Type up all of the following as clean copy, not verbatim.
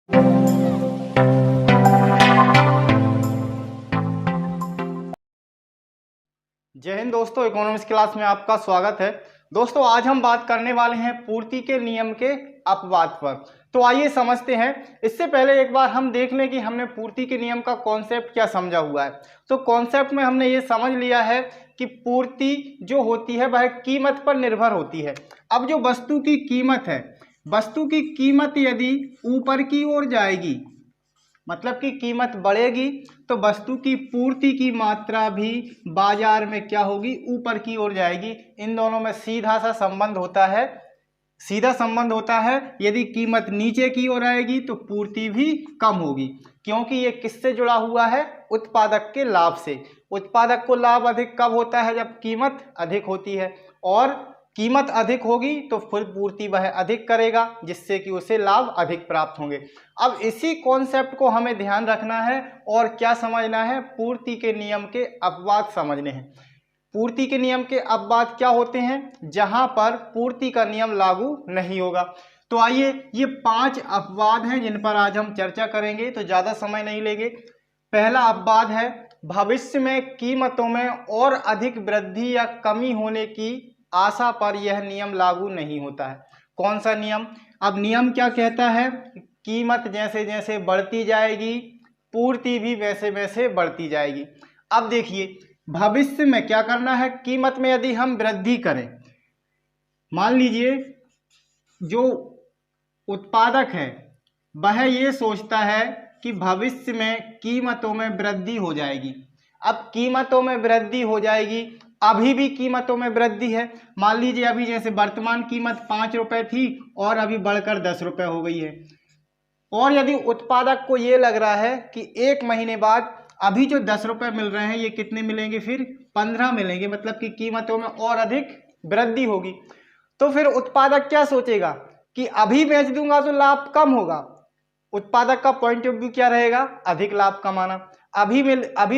जय हिंद दोस्तों, economics class में आपका स्वागत है। दोस्तों, आज हम बात करने वाले हैं पूर्ति के नियम के अपवाद पर। तो आइए समझते हैं। इससे पहले एक बार हम देख लें कि हमने पूर्ति के नियम का कॉन्सेप्ट क्या समझा हुआ है। तो कॉन्सेप्ट में हमने ये समझ लिया है कि पूर्ति जो होती है वह कीमत पर निर्भर होती है। अब जो वस्तु की कीमत है, वस्तु की कीमत यदि ऊपर की ओर जाएगी, मतलब कि कीमत बढ़ेगी, तो वस्तु की पूर्ति की मात्रा भी बाजार में क्या होगी, ऊपर की ओर जाएगी। इन दोनों में सीधा सा संबंध होता है, सीधा संबंध होता है। यदि कीमत नीचे की ओर आएगी तो पूर्ति भी कम होगी, क्योंकि ये किससे जुड़ा हुआ है, उत्पादक के लाभ से। उत्पादक को लाभ अधिक कब होता है, जब कीमत अधिक होती है, और कीमत अधिक होगी तो फिर पूर्ति वह अधिक करेगा, जिससे कि उसे लाभ अधिक प्राप्त होंगे। अब इसी कॉन्सेप्ट को हमें ध्यान रखना है और क्या समझना है, पूर्ति के नियम के अपवाद समझने हैं। पूर्ति के नियम के अपवाद क्या होते हैं, जहां पर पूर्ति का नियम लागू नहीं होगा। तो आइए, ये 5 अपवाद हैं जिन पर आज हम चर्चा करेंगे, तो ज़्यादा समय नहीं लेंगे। पहला अपवाद है, भविष्य में कीमतों में और अधिक वृद्धि या कमी होने की आशा पर यह नियम लागू नहीं होता है। कौन सा नियम? अब नियम क्या कहता है, कीमत जैसे जैसे बढ़ती जाएगी पूर्ति भी वैसे वैसे बढ़ती जाएगी। अब देखिए, भविष्य में क्या करना है, कीमत में यदि हम वृद्धि करें, मान लीजिए जो उत्पादक है वह ये सोचता है कि भविष्य में कीमतों में वृद्धि हो जाएगी। अब कीमतों में वृद्धि हो जाएगी, अभी भी कीमतों में वृद्धि है। मान लीजिए अभी जैसे वर्तमान कीमत 5 रुपये थी और अभी बढ़कर 10 रुपये हो गई है। और यदि उत्पादक को ये लग रहा है कि 1 महीने बाद अभी जो 10 रुपये मिल रहे हैं ये कितने मिलेंगे, फिर 15 मिलेंगे, मतलब कि कीमतों में और अधिक वृद्धि होगी। तो फिर उत्पादक क्या सोचेगा कि अभी बेच दूंगा तो लाभ कम होगा। उत्पादक का पॉइंट ऑफ व्यू क्या रहेगा, अधिक लाभ कमाना। अभी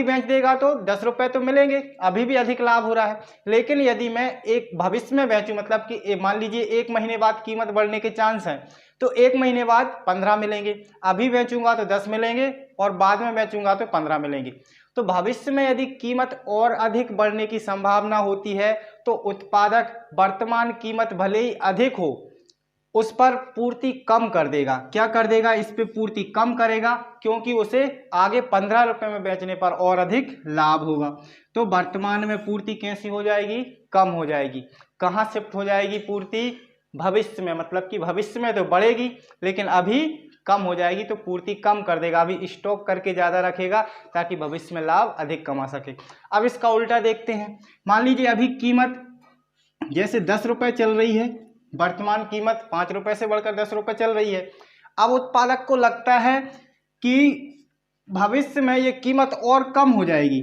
बेच देगा तो 10 रुपये तो मिलेंगे, अभी भी अधिक लाभ हो रहा है। लेकिन यदि मैं एक भविष्य में बेचूं, मतलब कि मान लीजिए 1 महीने बाद कीमत बढ़ने के चांस हैं, तो 1 महीने बाद 15 मिलेंगे, अभी बेचूंगा तो 10 मिलेंगे और बाद में बेचूंगा तो 15 मिलेंगे। तो भविष्य में यदि कीमत और अधिक बढ़ने की संभावना होती है तो उत्पादक वर्तमान कीमत भले ही अधिक हो उस पर पूर्ति कम कर देगा। क्या कर देगा, इस पे पूर्ति कम करेगा, क्योंकि उसे आगे 15 रुपये में बेचने पर और अधिक लाभ होगा। तो वर्तमान में पूर्ति कैसी हो जाएगी, कम हो जाएगी। कहाँ शिफ्ट हो जाएगी पूर्ति, भविष्य में, मतलब कि भविष्य में तो बढ़ेगी लेकिन अभी कम हो जाएगी, तो पूर्ति कम कर देगा, अभी स्टॉक करके ज़्यादा रखेगा ताकि भविष्य में लाभ अधिक कमा सके। अब इसका उल्टा देखते हैं। मान लीजिए अभी कीमत जैसे 10 रुपये चल रही है, वर्तमान कीमत 5 रुपये से बढ़कर 10 रुपये चल रही है। अब उत्पादक को लगता है कि भविष्य में ये कीमत और कम हो जाएगी।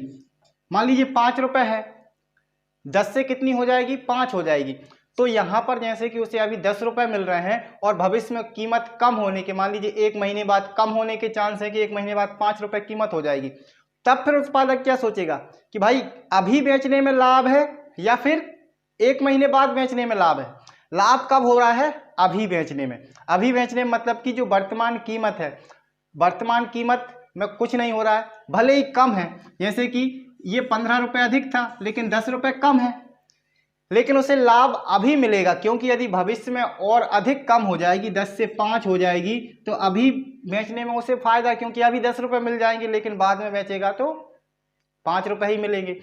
मान लीजिए 5 रुपये है, 10 से कितनी हो जाएगी, 5 हो जाएगी। तो यहाँ पर जैसे कि उसे अभी 10 रुपये मिल रहे हैं और भविष्य में कीमत कम होने के, मान लीजिए 1 महीने बाद कम होने के चांस है कि 1 महीने बाद 5 रुपये कीमत हो जाएगी। तब फिर उत्पादक क्या सोचेगा कि भाई अभी बेचने में लाभ है या फिर 1 महीने बाद बेचने में लाभ है। लाभ कब हो रहा है, अभी बेचने में। अभी बेचने में मतलब कि जो वर्तमान कीमत है, वर्तमान कीमत में कुछ नहीं हो रहा है, भले ही कम है। जैसे कि ये 15 रुपये अधिक था लेकिन 10 रुपये कम है, लेकिन उसे लाभ अभी मिलेगा, क्योंकि यदि भविष्य में और अधिक कम हो जाएगी, 10 से 5 हो जाएगी, तो अभी बेचने में उसे फायदा, क्योंकि अभी 10 रुपये मिल जाएंगे लेकिन बाद में बेचेगा तो 5 रुपये ही मिलेंगे।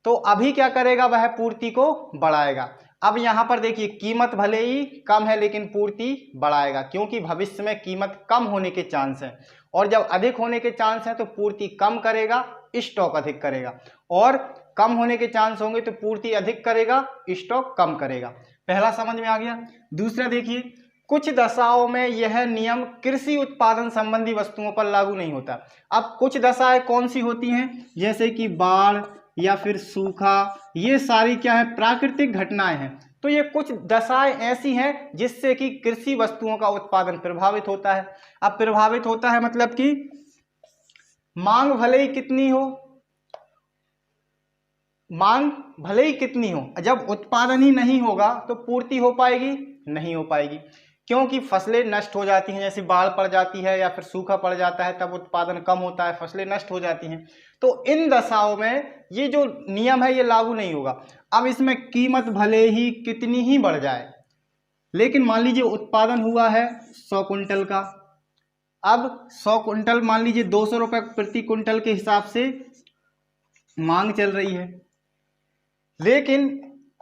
तो अभी क्या करेगा, वह पूर्ति को बढ़ाएगा। अब यहाँ पर देखिए, कीमत भले ही कम है लेकिन पूर्ति बढ़ाएगा, क्योंकि भविष्य में कीमत कम होने के चांस है, और जब अधिक होने के चांस है तो पूर्ति कम करेगा, स्टॉक अधिक करेगा। और कम होने के चांस होंगे तो पूर्ति अधिक करेगा, स्टॉक कम करेगा। पहला समझ में आ गया। दूसरा देखिए, कुछ दशाओं में यह नियम कृषि उत्पादन संबंधी वस्तुओं पर लागू नहीं होता। अब कुछ दशाएं कौन सी होती हैं, जैसे कि बाढ़ या फिर सूखा, ये सारी क्या है, प्राकृतिक घटनाएं हैं। तो ये कुछ दशाएं ऐसी हैं जिससे कि कृषि वस्तुओं का उत्पादन प्रभावित होता है। अब प्रभावित होता है मतलब कि मांग भले ही कितनी हो, मांग भले ही कितनी हो, जब उत्पादन ही नहीं होगा तो पूर्ति हो पाएगी, नहीं हो पाएगी। क्योंकि फसलें नष्ट हो जाती हैं, जैसे बाढ़ पड़ जाती है या फिर सूखा पड़ जाता है, तब उत्पादन कम होता है, फसलें नष्ट हो जाती हैं। तो इन दशाओं में ये जो नियम है ये लागू नहीं होगा। अब इसमें कीमत भले ही कितनी ही बढ़ जाए, लेकिन मान लीजिए उत्पादन हुआ है 100 कुंटल का, अब 100 कुंटल मान लीजिए 200 रुपये प्रति कुंटल के हिसाब से मांग चल रही है, लेकिन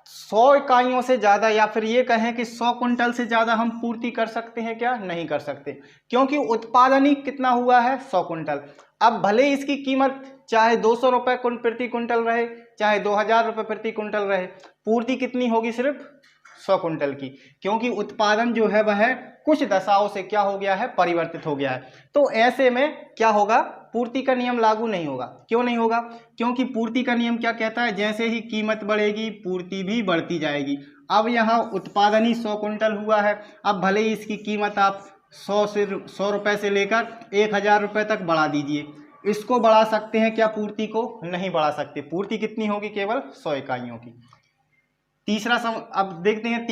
100 इकाइयों से ज़्यादा या फिर ये कहें कि 100 कुंटल से ज़्यादा हम पूर्ति कर सकते हैं क्या? नहीं कर सकते, क्योंकि उत्पादन ही कितना हुआ है 100 कुंटल। अब भले ही इसकी कीमत चाहे 200 रुपये प्रति कुंटल रहे, चाहे 2000 रुपये प्रति कुंटल रहे, पूर्ति कितनी होगी? सिर्फ 100 कुंटल की, क्योंकि उत्पादन जो है वह कुछ दशाओं से क्या हो गया है? परिवर्तित हो गया है। तो ऐसे में क्या होगा? पूर्ति का नियम लागू नहीं होगा। क्यों नहीं होगा? क्योंकि पूर्ति का नियम क्या कहता है? जैसे ही कीमत बढ़ेगी पूर्ति भी बढ़ती जाएगी। अब यहाँ उत्पादन ही 100 कुंटल हुआ है, अब भले ही इसकी कीमत आप 100 रुपये से लेकर 1000 रुपये तक बढ़ा दीजिए, इसको बढ़ा सकते हैं क्या? पूर्ति को नहीं बढ़ा सकते। पूर्ति कितनी होगी? केवल 100 इकाइयों की। तीसरा अब देखते हैं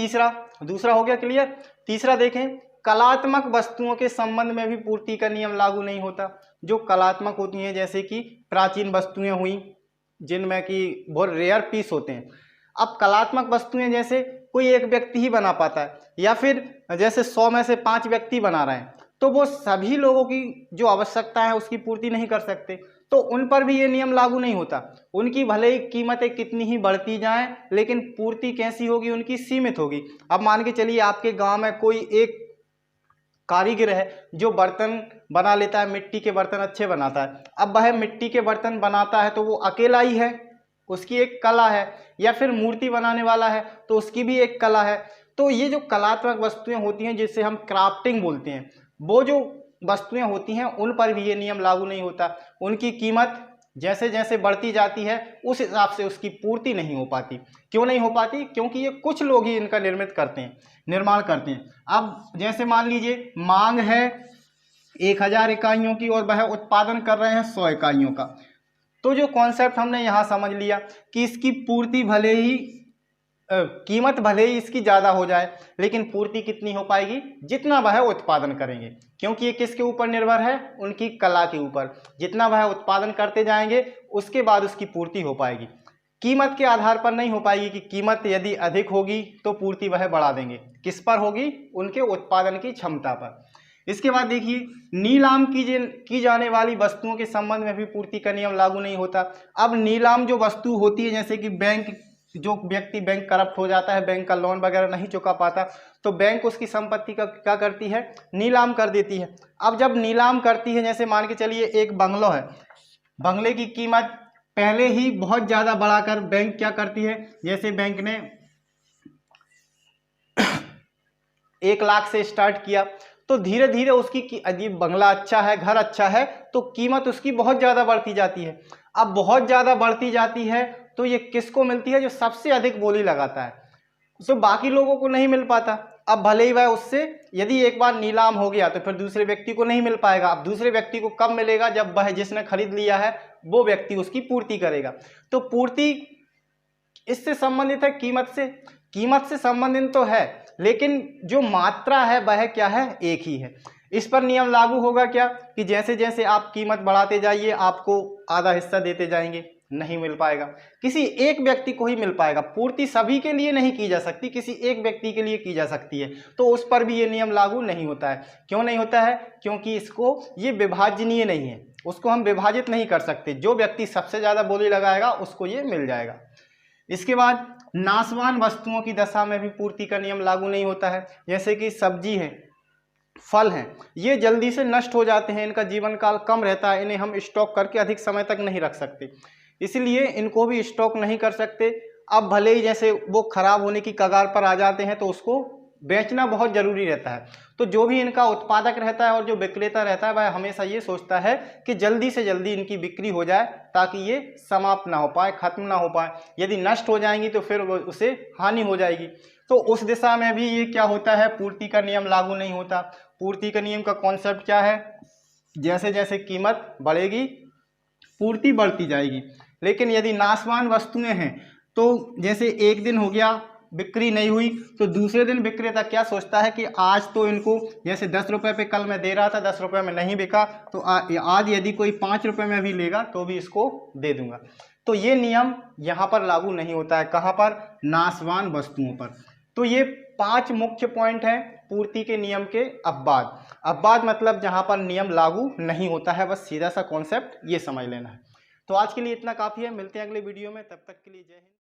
दूसरा हो गया क्लियर। तीसरा देखें, कलात्मक वस्तुओं के संबंध में भी पूर्ति का नियम लागू नहीं होता। जो कलात्मक होती हैं, जैसे कि प्राचीन वस्तुएं हुई जिनमें कि बहुत रेयर पीस होते हैं। अब कलात्मक वस्तुएं जैसे कोई एक व्यक्ति ही बना पाता है, या फिर जैसे 100 में से 5 व्यक्ति बना रहे हैं, तो वो सभी लोगों की जो आवश्यकता है उसकी पूर्ति नहीं कर सकते, तो उन पर भी ये नियम लागू नहीं होता। उनकी भले ही कीमतें कितनी ही बढ़ती जाएं, लेकिन पूर्ति कैसी होगी? उनकी सीमित होगी। अब मान के चलिए आपके गांव में कोई एक कारीगर है जो बर्तन बना लेता है, मिट्टी के बर्तन अच्छे बनाता है। अब वह मिट्टी के बर्तन बनाता है तो वो अकेला ही है, उसकी एक कला है, या फिर मूर्ति बनाने वाला है तो उसकी भी एक कला है। तो ये जो कलात्मक वस्तुएं होती हैं, जिसे हम क्राफ्टिंग बोलते हैं, वो जो वस्तुएं होती हैं उन पर भी ये नियम लागू नहीं होता। उनकी कीमत जैसे जैसे बढ़ती जाती है उस हिसाब से उसकी पूर्ति नहीं हो पाती। क्यों नहीं हो पाती? क्योंकि ये कुछ लोग ही इनका निर्माण करते हैं। अब जैसे मान लीजिए मांग है 1000 इकाइयों की और वह उत्पादन कर रहे हैं 100 इकाइयों का, तो जो कॉन्सेप्ट हमने यहाँ समझ लिया कि इसकी पूर्ति भले ही कीमत भले ही इसकी ज़्यादा हो जाए, लेकिन पूर्ति कितनी हो पाएगी? जितना वह उत्पादन करेंगे, क्योंकि ये किसके ऊपर निर्भर है? उनकी कला के ऊपर। जितना वह उत्पादन करते जाएंगे उसके बाद उसकी पूर्ति हो पाएगी। कीमत के आधार पर नहीं हो पाएगी कि कीमत यदि अधिक होगी तो पूर्ति वह बढ़ा देंगे। किस पर होगी? उनके उत्पादन की क्षमता पर। इसके बाद देखिए, नीलाम की जाने वाली वस्तुओं के संबंध में भी पूर्ति का नियम लागू नहीं होता। अब नीलाम जो वस्तु होती है, जैसे कि जो व्यक्ति बैंक करप्ट हो जाता है, बैंक का लोन वगैरह नहीं चुका पाता, तो बैंक उसकी संपत्ति का क्या करती है? नीलाम कर देती है। अब जब नीलाम करती है, जैसे मान के चलिए एक बंगलो है, बंगले की कीमत पहले ही बहुत ज़्यादा बढ़ाकर बैंक क्या करती है? जैसे बैंक ने 1 लाख से स्टार्ट किया, तो धीरे धीरे उसकी यदि बंगला अच्छा है, घर अच्छा है, तो कीमत उसकी बहुत ज़्यादा बढ़ती जाती है। अब बहुत ज़्यादा बढ़ती जाती है तो ये किसको मिलती है? जो सबसे अधिक बोली लगाता है, तो बाकी लोगों को नहीं मिल पाता। अब भले ही वह उससे यदि एक बार नीलाम हो गया तो फिर दूसरे व्यक्ति को नहीं मिल पाएगा। अब दूसरे व्यक्ति को कब मिलेगा? जब वह जिसने खरीद लिया है वो व्यक्ति उसकी पूर्ति करेगा। तो पूर्ति इससे संबंधित है, कीमत से संबंधित तो है, लेकिन जो मात्रा है वह क्या है? एक ही है। इस पर नियम लागू होगा क्या? कि जैसे जैसे आप कीमत बढ़ाते जाइए आपको आधा हिस्सा देते जाएंगे, नहीं मिल पाएगा, किसी एक व्यक्ति को ही मिल पाएगा। पूर्ति सभी के लिए नहीं की जा सकती, किसी एक व्यक्ति के लिए की जा सकती है, तो उस पर भी ये नियम लागू नहीं होता है। क्यों नहीं होता है? क्योंकि ये विभाजनीय नहीं है, उसको हम विभाजित नहीं कर सकते। जो व्यक्ति सबसे ज़्यादा बोली लगाएगा उसको ये मिल जाएगा। इसके बाद नाशवान वस्तुओं की दशा में भी पूर्ति का नियम लागू नहीं होता है। जैसे कि सब्जी है, फल हैं, ये जल्दी से नष्ट हो जाते हैं, इनका जीवन काल कम रहता है, इन्हें हम स्टॉक करके अधिक समय तक नहीं रख सकते, इसलिए इनको भी स्टॉक नहीं कर सकते। अब भले ही जैसे वो खराब होने की कगार पर आ जाते हैं तो उसको बेचना बहुत ज़रूरी रहता है। तो जो भी इनका उत्पादक रहता है और जो विक्रेता रहता है वह हमेशा ये सोचता है कि जल्दी से जल्दी इनकी बिक्री हो जाए ताकि ये समाप्त ना हो पाए, खत्म ना हो पाए। यदि नष्ट हो जाएंगी तो फिर उसे हानि हो जाएगी। तो उस दिशा में भी ये क्या होता है? पूर्ति का नियम लागू नहीं होता। पूर्ति का नियम का कॉन्सेप्ट क्या है? जैसे जैसे कीमत बढ़ेगी पूर्ति बढ़ती जाएगी। लेकिन यदि नाशवान वस्तुएं हैं तो जैसे एक दिन हो गया बिक्री नहीं हुई तो दूसरे दिन विक्रेता क्या सोचता है कि आज तो इनको जैसे 10 रुपये पे कल मैं दे रहा था, 10 रुपये में नहीं बिका, तो आज यदि कोई 5 रुपये में भी लेगा तो भी इसको दे दूंगा। तो ये नियम यहाँ पर लागू नहीं होता है। कहाँ पर? नाशवान वस्तुओं पर। तो ये 5 मुख्य पॉइंट हैं पूर्ति के नियम के अपवाद। अपवाद मतलब जहाँ पर नियम लागू नहीं होता है, बस सीधा सा कॉन्सेप्ट ये समझ लेना है। तो आज के लिए इतना काफ़ी है, मिलते हैं अगले वीडियो में, तब तक के लिए जय हिंद।